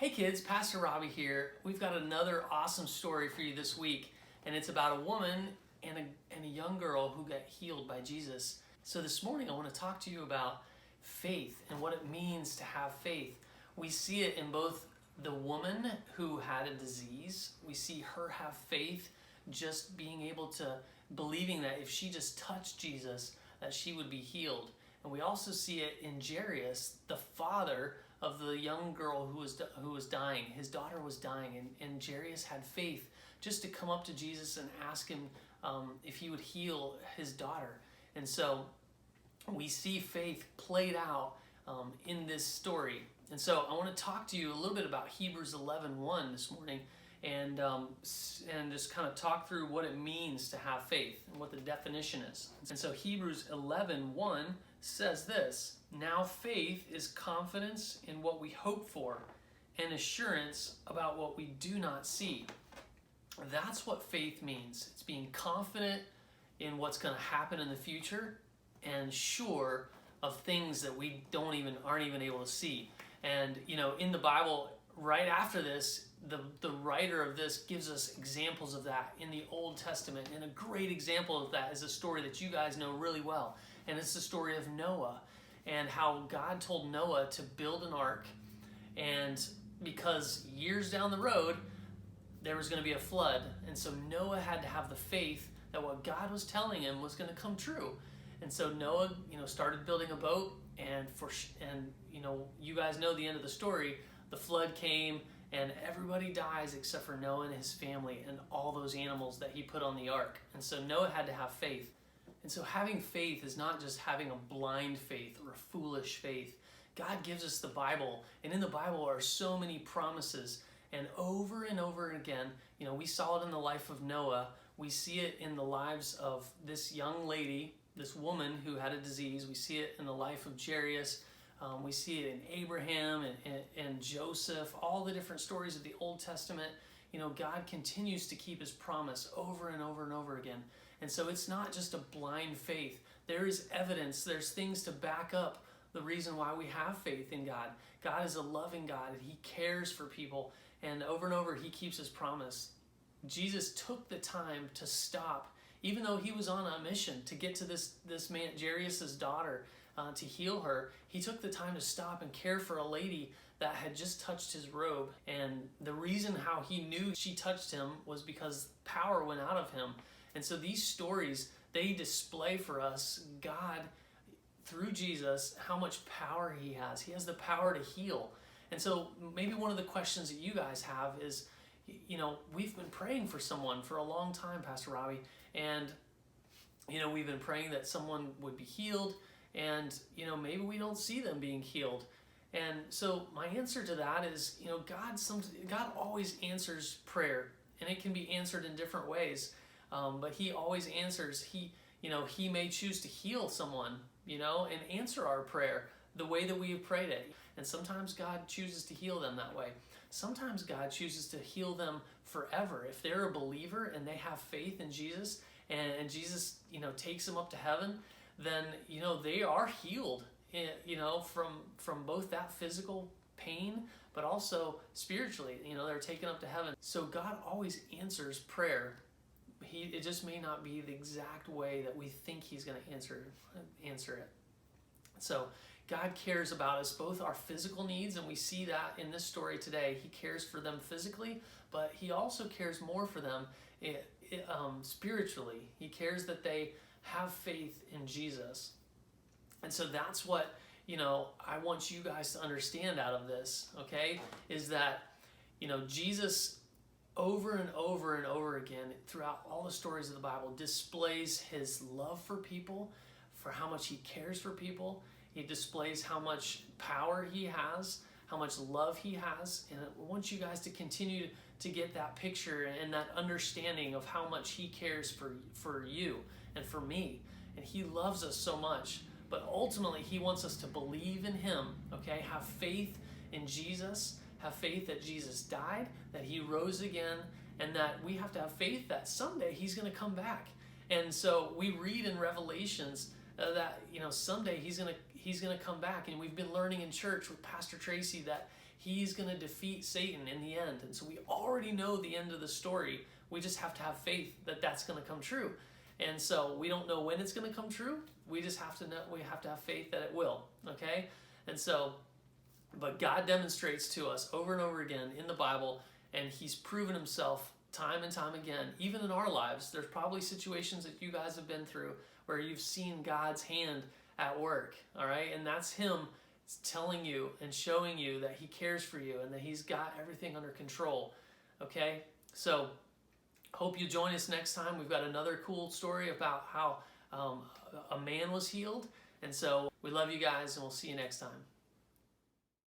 Hey kids, Pastor Robbie here. We've got another awesome story for you this week, and it's about a woman and a young girl who got healed by Jesus. So this morning I want to talk to you about faith and what it means to have faith. We see it in both the woman who had a disease. We see her have faith, just being able to believing that if she just touched Jesus, that she would be healed. And we also see it in Jairus, the father of the young girl who was dying. His daughter was dying, and Jairus had faith just to come up to Jesus and ask him if he would heal his daughter. And so we see faith played out in this story. And so I want to talk to you a little bit about Hebrews 11:1 this morning, and just kind of talk through what it means to have faith and what the definition is. And so Hebrews 11:1 says this: "Now faith is confidence in what we hope for and assurance about what we do not see." That's what faith means. It's being confident in what's going to happen in the future and sure of things that we aren't even able to see. And in the Bible, right after this, the writer of this gives us examples of that in the Old Testament. And a great example of that is a story that you guys know really well. And it's the story of Noah and how God told Noah to build an ark. And because years down the road, there was going to be a flood. And so Noah had to have the faith that what God was telling him was going to come true. And so Noah, started building a boat. And you guys know the end of the story. The flood came and everybody dies except for Noah and his family and all those animals that he put on the ark. And so Noah had to have faith. And so having faith is not just having a blind faith or a foolish faith. God gives us the Bible, and in the Bible are so many promises. And over again, we saw it in the life of Noah. We see it in the lives of this young lady, this woman who had a disease. We see it in the life of Jairus. We see it in Abraham and Joseph, all the different stories of the Old Testament. God continues to keep his promise over and over and over again. And so it's not just a blind faith. There is evidence. There's things to back up the reason why we have faith in God. God is a loving God, and he cares for people. And over, he keeps his promise. Jesus took the time to stop, even though he was on a mission to get to this man, Jairus' daughter, to heal her. He took the time to stop and care for a lady that had just touched his robe. And the reason how he knew she touched him was because power went out of him. And so these stories, they display for us God, through Jesus, how much power he has. He has the power to heal. And so maybe one of the questions that you guys have is, we've been praying for someone for a long time, Pastor Robbie, and, we've been praying that someone would be healed, and, maybe we don't see them being healed. And so my answer to that is, God always answers prayer, and it can be answered in different ways. But he always answers. He may choose to heal someone, and answer our prayer the way that we have prayed it. And sometimes God chooses to heal them that way. Sometimes God chooses to heal them forever. If they're a believer and they have faith in Jesus, and Jesus, takes them up to heaven, then, they are healed, from both that physical pain, but also spiritually, they're taken up to heaven. So God always answers prayer. It just may not be the exact way that we think he's going to answer it. So God cares about us, both our physical needs, and we see that in this story today. He cares for them physically, but he also cares more for them spiritually. He cares that they have faith in Jesus. And so that's what, I want you guys to understand out of this, okay, is that, Jesus over and over again throughout all the stories of the Bible displays his love for people, for how much he cares for people. He displays how much power he has, how much love he has. And I want you guys to continue to get that picture and that understanding of how much he cares for you and for me. And he loves us so much. But ultimately, he wants us to believe in him, okay? Have faith in Jesus. Have faith that Jesus died, that he rose again, and that we have to have faith that someday he's going to come back. And so we read in Revelations that someday he's going to come back. And we've been learning in church with Pastor Tracy that He's going to defeat Satan in the end. And so we already know the end of the story. We just have to have faith that that's going to come true. And so we don't know when it's going to come true. We just have to know, we have to have faith that it will, okay? And so, but God demonstrates to us over and over again in the Bible, and he's proven himself time and time again, even in our lives. There's probably situations that you guys have been through where you've seen God's hand at work, all right? And that's him telling you and showing you that he cares for you and that he's got everything under control, okay? So hope you join us next time. We've got another cool story about how a man was healed. And so we love you guys, and we'll see you next time.